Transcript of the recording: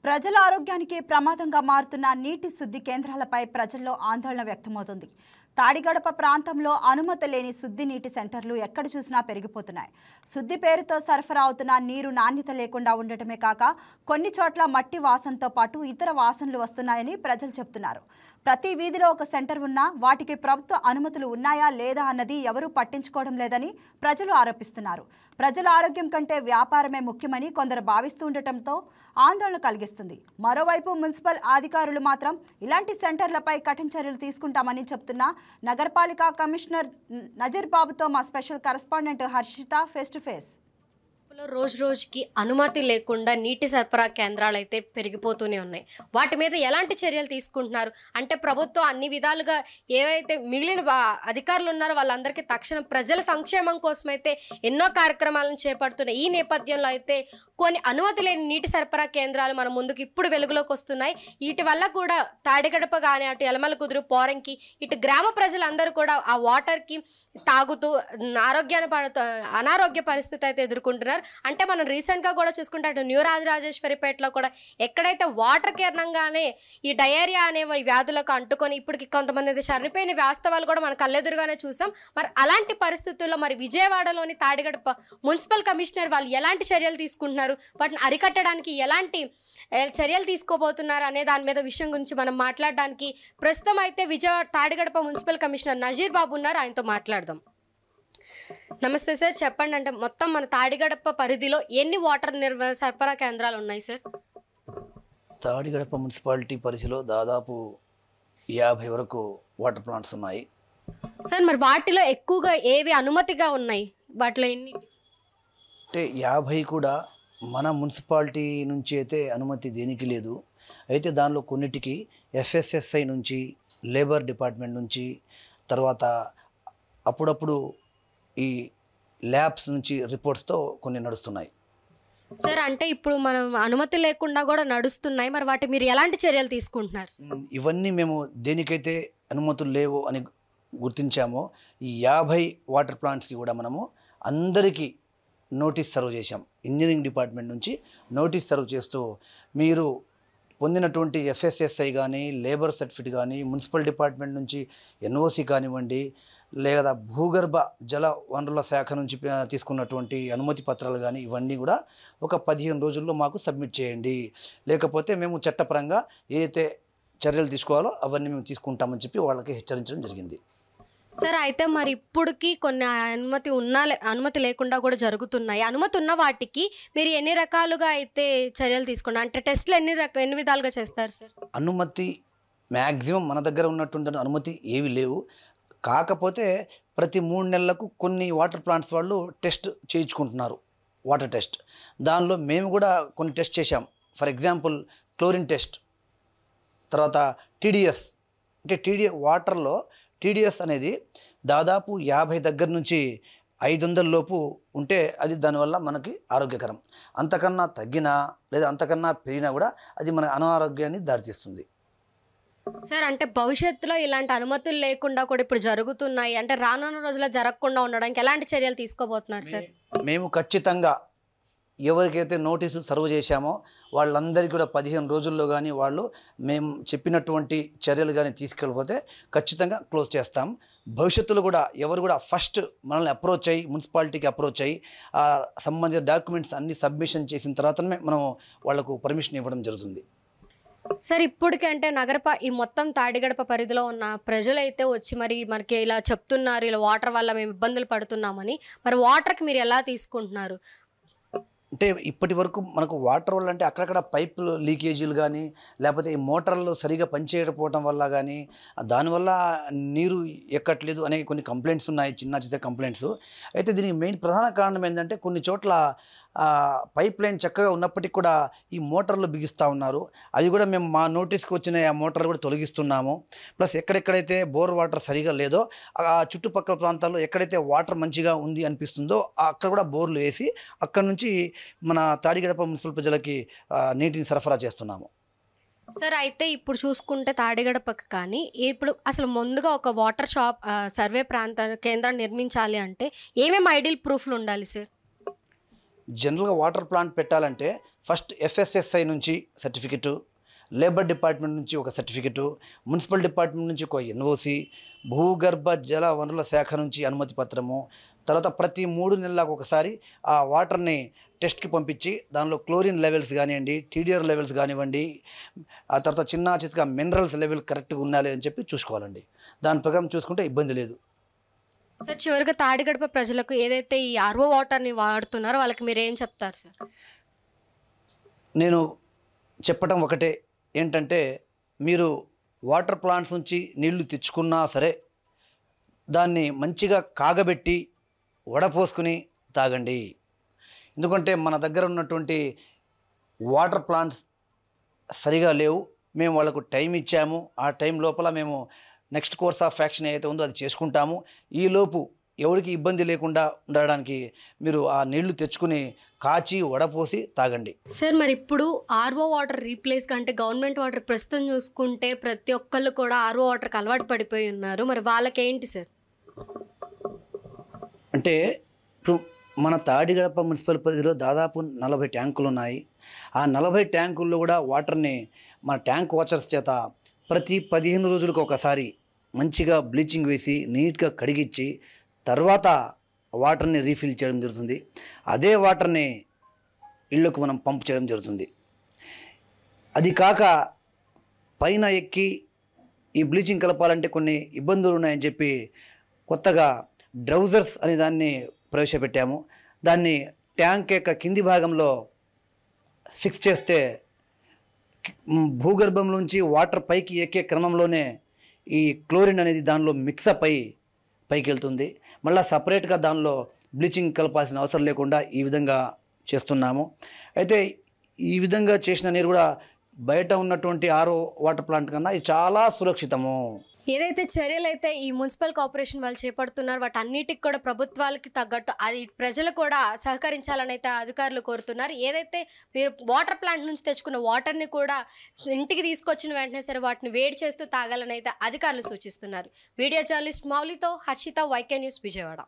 ప్రజల ఆరోగ్యానికి ప్రమాదంగా మారుతున్న నీటి శుద్ధి కేంద్రాలపై ప్రజల్లో ఆందోళన వ్యక్తమవుతుంది. తాడిగడప ప్రాంతంలో అనుమతి లేని శుద్ధి నీటి సెంటర్లు ఎక్కడ చూసినా పెరిగిపోతున్నాయి. శుద్ధి పేరుతో సరఫరా అవుతున్న నీరు నాణ్యత లేకుండా ఉండటమే కాక కొన్ని చోట్ల మట్టి వాసనతో పాటు ఇతర వాసనలు వస్తున్నాయని ప్రజలు చెబుతున్నారు. ప్రతి వీధిలో ఒక సెంటర్ ఉన్నా వాటికి ప్రభుత్వ అనుమతులు ఉన్నాయా లేదా అన్నది ఎవరూ పట్టించుకోవడం లేదని ప్రజలు ఆరోపిస్తున్నారు. ప్రజల ఆరోగ్యం కంటే వ్యాపారమే ముఖ్యమని కొందరు భావిస్తూ ఉండటంతో ఆందోళన కలిగిస్తుంది. మరోవైపు మున్సిపల్ అధికారులు మాత్రం ఇలాంటి సెంటర్లపై కఠిన చర్యలు తీసుకుంటామని చెబుతున్న నగరపాలిక కమిషనర్ నజీర్ బాబుతో మా special correspondent Harshita face to face. రోజు రోజుకి అనుమతి లేకుండా నీటి సరఫరా కేంద్రాలు అయితే పెరిగిపోతూనే ఉన్నాయి. వాటి మీద ఎలాంటి చర్యలు తీసుకుంటున్నారు అంటే ప్రభుత్వం అన్ని విధాలుగా ఏవైతే మిగిలిన అధికారులు ఉన్నారో వాళ్ళందరికీ తక్షణం ప్రజల సంక్షేమం కోసం అయితే ఎన్నో కార్యక్రమాలను చేపడుతున్నాయి. ఈ నేపథ్యంలో అయితే కొన్ని అనుమతి లేని నీటి సరఫరా కేంద్రాలు మన ముందుకు ఇప్పుడు వెలుగులోకి వస్తున్నాయి. వీటి వల్ల కూడా తాడిగడప కానీ అటు యలమల కుదురు పోరంకి ఇటు గ్రామ ప్రజలందరూ కూడా ఆ వాటర్కి తాగుతూ అనారోగ్య పరిస్థితి అయితే ఎదుర్కొంటున్నారు. అంటే మనం రీసెంట్గా కూడా చూసుకుంటే అటు న్యూ రాజరాజేశ్వరిపేటలో కూడా ఎక్కడైతే వాటర్ కారణంగానే ఈ డయేరియా అనే వ్యాధులకు అంటుకొని ఇప్పటికి కొంతమంది అయితే చనిపోయిన వాస్తవాలు కూడా మన కళ్ళెదురుగానే చూసాం. మరి అలాంటి పరిస్థితుల్లో మరి విజయవాడలోని తాడిగడప మున్సిపల్ కమిషనర్ వాళ్ళు ఎలాంటి చర్యలు తీసుకుంటున్నారు, వాటిని అరికట్టడానికి ఎలాంటి చర్యలు తీసుకోబోతున్నారు అనే దాని మీద విషయం గురించి మనం మాట్లాడడానికి ప్రస్తుతం అయితే విజయవాడ తాడిగడప మున్సిపల్ కమిషనర్ నజీర్ బాబు ఉన్నారు. ఆయనతో మాట్లాడదాం. నమస్తే సార్, చెప్పండి. అంటే మొత్తం మన తాడిగడప పరిధిలో ఎన్ని వాటర్ సరఫరా కేంద్రాలు ఉన్నాయి సార్? తాడిగడప మున్సిపాలిటీ పరిధిలో దాదాపు 50 వరకు వాటర్ ప్లాంట్స్ ఉన్నాయి సార్. మరి వాటిలో ఎక్కువగా ఏవి అనుమతిగా ఉన్నాయి? వాటిలో ఎన్ని అంటే 50 కూడా మన మున్సిపాలిటీ నుంచి అయితే అనుమతి దేనికి లేదు. అయితే దానిలో కొన్నిటికి ఎఫ్ఎస్ఎస్ఐ నుంచి, లేబర్ డిపార్ట్మెంట్ నుంచి, తర్వాత అప్పుడప్పుడు ఈ ల్యాబ్స్ నుంచి రిపోర్ట్స్తో కొన్ని నడుస్తున్నాయి సార్. అంటే ఇప్పుడు మనం అనుమతి లేకుండా కూడా నడుస్తున్నాయి. మరి వాటి మీరు ఎలాంటి చర్యలు తీసుకుంటున్నారు? ఇవన్నీ మేము దేనికైతే అనుమతులు లేవు అని గుర్తించామో ఈ 50 వాటర్ ప్లాంట్స్కి కూడా మనము అందరికీ నోటీస్ సర్వ్ చేశాం. ఇంజనీరింగ్ డిపార్ట్మెంట్ నుంచి నోటీస్ సర్వ్ చేస్తూ మీరు పొందినటువంటి ఎఫ్ఎస్ఎస్ఐ కానీ, లేబర్ సర్టిఫికేట్ కానీ, మున్సిపల్ డిపార్ట్మెంట్ నుంచి ఎన్ఓసి కానివ్వండి, లేదా భూగర్భ జల వనరుల శాఖ నుంచి తీసుకున్నటువంటి అనుమతి పత్రాలు కానీ ఇవన్నీ కూడా ఒక 15 రోజుల్లో మాకు సబ్మిట్ చేయండి. లేకపోతే మేము చట్టపరంగా ఏదైతే చర్యలు తీసుకోవాలో అవన్నీ మేము తీసుకుంటామని చెప్పి వాళ్ళకి హెచ్చరించడం జరిగింది. సార్, అయితే మరి ఇప్పటికి కొన్ని అనుమతి లేకుండా కూడా జరుగుతున్నాయి. అనుమతి ఉన్న వాటికి మీరు ఎన్ని రకాలుగా అయితే చర్యలు తీసుకున్నారు? అంటే టెస్టులు ఎన్ని విధాలుగా చేస్తారు సార్? అనుమతి మ్యాక్సిమం మన దగ్గర ఉన్నటువంటి అనుమతి ఏవి లేవు. కాకపోతే ప్రతి 3 నెలలకు కొన్ని వాటర్ ప్లాంట్స్ వాళ్ళు టెస్ట్ చేయించుకుంటున్నారు, వాటర్ టెస్ట్. దానిలో మేము కూడా కొన్ని టెస్ట్ చేశాం. ఫర్ ఎగ్జాంపుల్ క్లోరిన్ టెస్ట్, తర్వాత టీడీఎస్. అంటే వాటర్లో టీడీఎస్ అనేది దాదాపు 50 దగ్గర నుంచి 500 లోపు ఉంటే అది దానివల్ల మనకి ఆరోగ్యకరం. అంతకన్నా తగ్గినా లేదా అంతకన్నా పెరిగినా కూడా అది మన అనారోగ్యాన్ని దారితీస్తుంది. సార్, అంటే భవిష్యత్తులో ఇలాంటి అనుమతులు లేకుండా కూడా ఇప్పుడు జరుగుతున్నాయి. అంటే రానున్న రోజుల్లో జరగకుండా ఉండడానికి ఎలాంటి చర్యలు తీసుకోబోతున్నారు సార్? మేము ఖచ్చితంగా ఎవరికైతే నోటీసులు సర్వ్ చేశామో వాళ్ళందరికీ కూడా 15 రోజుల్లో కానీ వాళ్ళు మేము చెప్పినటువంటి చర్యలు కానీ తీసుకెళ్ళిపోతే ఖచ్చితంగా క్లోజ్ చేస్తాం. భవిష్యత్తులో కూడా ఎవరు కూడా ఫస్ట్ మనల్ని అప్రోచ్ అయ్యి, మున్సిపాలిటీకి అప్రోచ్ అయ్యి సంబంధించిన డాక్యుమెంట్స్ అన్ని సబ్మిషన్ చేసిన తర్వాతనే మనం వాళ్లకు పర్మిషన్ ఇవ్వడం జరుగుతుంది. సార్, ఇప్పటికంటే ఈ మొత్తం తాడిగడప పరిధిలో ఉన్న ప్రజలైతే వచ్చి మరి మనకి ఇలా చెప్తున్నారు, ఇలా వాటర్ వల్ల మేము ఇబ్బందులు పడుతున్నామని. మరి వాటర్కి మీరు ఎలా తీసుకుంటున్నారు? అంటే ఇప్పటి వరకు మనకు వాటర్ వల్ల అంటే అక్కడక్కడ పైపులు లీకేజీలు కానీ, లేకపోతే ఈ మోటార్లు సరిగా పనిచేయకపోవడం వల్ల కానీ, దానివల్ల నీరు ఎక్కట్లేదు అనే కొన్ని కంప్లైంట్స్ ఉన్నాయి, చిన్న చిన్న కంప్లైంట్స్. అయితే దీనికి మెయిన్ ప్రధాన కారణం ఏంటంటే కొన్ని చోట్ల పైప్ లైన్ చక్కగా ఉన్నప్పటికీ కూడా ఈ మోటార్లు బిగిస్తూ ఉన్నారు. అది కూడా మేము మా నోటీస్కి వచ్చిన ఆ మోటార్లు కూడా తొలగిస్తున్నాము. ప్లస్ ఎక్కడెక్కడైతే బోర్ వాటర్ సరిగా లేదో ఆ చుట్టుపక్కల ప్రాంతాల్లో ఎక్కడైతే వాటర్ మంచిగా ఉంది అనిపిస్తుందో అక్కడ కూడా బోర్లు వేసి అక్కడ నుంచి మన తాడిగడప మున్సిపల్ ప్రజలకి నీటిని సరఫరా చేస్తున్నాము. సార్, అయితే ఇప్పుడు చూసుకుంటే తాడిగడపకి కానీ ఇప్పుడు అసలు ముందుగా ఒక వాటర్ సర్వే కేంద్రాన్ని నిర్మించాలి అంటే ఏమేమి ఐడియల్ ప్రూఫ్లు ఉండాలి సార్? జనరల్గా వాటర్ ప్లాంట్ పెట్టాలంటే ఫస్ట్ FSSI నుంచి సర్టిఫికెటు, లేబర్ డిపార్ట్మెంట్ నుంచి ఒక సర్టిఫికెటు, మున్సిపల్ డిపార్ట్మెంట్ నుంచి ఒక NOC, భూగర్భ జల వనరుల శాఖ నుంచి అనుమతి పత్రము, తర్వాత ప్రతి 3 నెలలకు ఒకసారి ఆ వాటర్ని టెస్ట్కి పంపించి దానిలో క్లోరిన్ లెవెల్స్ కానివ్వండి, TDR లెవెల్స్ కానివ్వండి, ఆ తర్వాత చిన్న చితక మినరల్స్ లెవెల్ కరెక్ట్గా ఉండాలి అని చెప్పి చూసుకోవాలండి. దాని ప్రకారం చూసుకుంటే ఇబ్బంది లేదు. సార్ చివరిగా తాడిగడప ప్రజలకు ఏదైతే ఈ RO వాటర్ని వాడుతున్నారో వాళ్ళకి మీరు ఏం చెప్తారు సార్? నేను చెప్పటం ఒకటే, ఏంటంటే మీరు వాటర్ ప్లాంట్స్ నుంచి నీళ్లు తెచ్చుకున్నా సరే దాన్ని మంచిగా కాగబెట్టి వడపోసుకుని తాగండి. ఎందుకంటే మన దగ్గర ఉన్నటువంటి వాటర్ ప్లాంట్స్ సరిగా లేవు. మేము వాళ్ళకు టైం ఇచ్చాము. ఆ టైం లోపల మేము నెక్స్ట్ కోర్స్ ఆఫ్ యాక్షన్ ఏదైతే ఉందో అది చేసుకుంటాము. ఈలోపు ఎవరికి ఇబ్బంది లేకుండా ఉండడానికి మీరు ఆ నీళ్లు తెచ్చుకుని కాచి వడపోసి తాగండి. సార్ మరి ఇప్పుడు RO వాటర్ రీప్లేస్ కంటే గవర్నమెంట్ వాటర్ ప్రస్తుతం చూసుకుంటే ప్రతి ఒక్కళ్ళు కూడా RO వాటర్కి అలవాటు పడిపోయి ఉన్నారు. మరి వాళ్ళకేంటి సార్? అంటే ఇప్పుడు మన తాడిగడప మున్సిపల్ పరిధిలో దాదాపు 40 ట్యాంకులు ఉన్నాయి. ఆ 40 ట్యాంకుల్లో కూడా వాటర్ని మన ట్యాంక్ వాచర్స్ చేత ప్రతి 15 రోజులకు ఒకసారి మంచిగా బ్లీచింగ్ వేసి నీట్గా కడిగించి తర్వాత వాటర్ని రీఫిల్ చేయడం జరుగుతుంది. అదే వాటర్ని ఇళ్ళకు మనం పంప్ చేయడం జరుగుతుంది. అది కాక పైన ఎక్కి ఈ బ్లీచింగ్ కలపాలంటే కొన్ని ఇబ్బందులు ఉన్నాయని చెప్పి కొత్తగా డ్రౌజర్స్ అనే దాన్ని ప్రవేశపెట్టాము. దాన్ని ట్యాంక్ యొక్క కింది భాగంలో ఫిక్స్ చేస్తే భూగర్భం నుంచి వాటర్ పైకి ఎక్కే క్రమంలోనే ఈ క్లోరిన్ అనేది దానిలో మిక్సప్ అయి పైకి వెళ్తుంది. మళ్ళీ సపరేట్గా దానిలో బ్లీచింగ్ కలపాల్సిన అవసరం లేకుండా ఈ విధంగా చేస్తున్నాము. అయితే ఈ విధంగా చేసిన నీరు కూడా బయట ఉన్నటువంటి RO వాటర్ ప్లాంట్ కన్నా ఇది చాలా సురక్షితము. ఏదైతే చర్యలు అయితే ఈ మున్సిపల్ కార్పొరేషన్ వాళ్ళు చేపడుతున్నారు వాటి అన్నిటికి కూడా ప్రభుత్వాలకి తగ్గట్టు అది ప్రజలు కూడా సహకరించాలని అయితే అధికారులు కోరుతున్నారు. ఏదైతే మీరు వాటర్ ప్లాంట్ నుంచి తెచ్చుకున్న వాటర్ని కూడా ఇంటికి తీసుకొచ్చిన వెంటనే సరే వాటిని వేడి చేస్తూ తాగాలని అయితే అధికారులు సూచిస్తున్నారు. వీడియో జర్నలిస్ట్ మౌలితో హర్షిత, YK న్యూస్, విజయవాడ.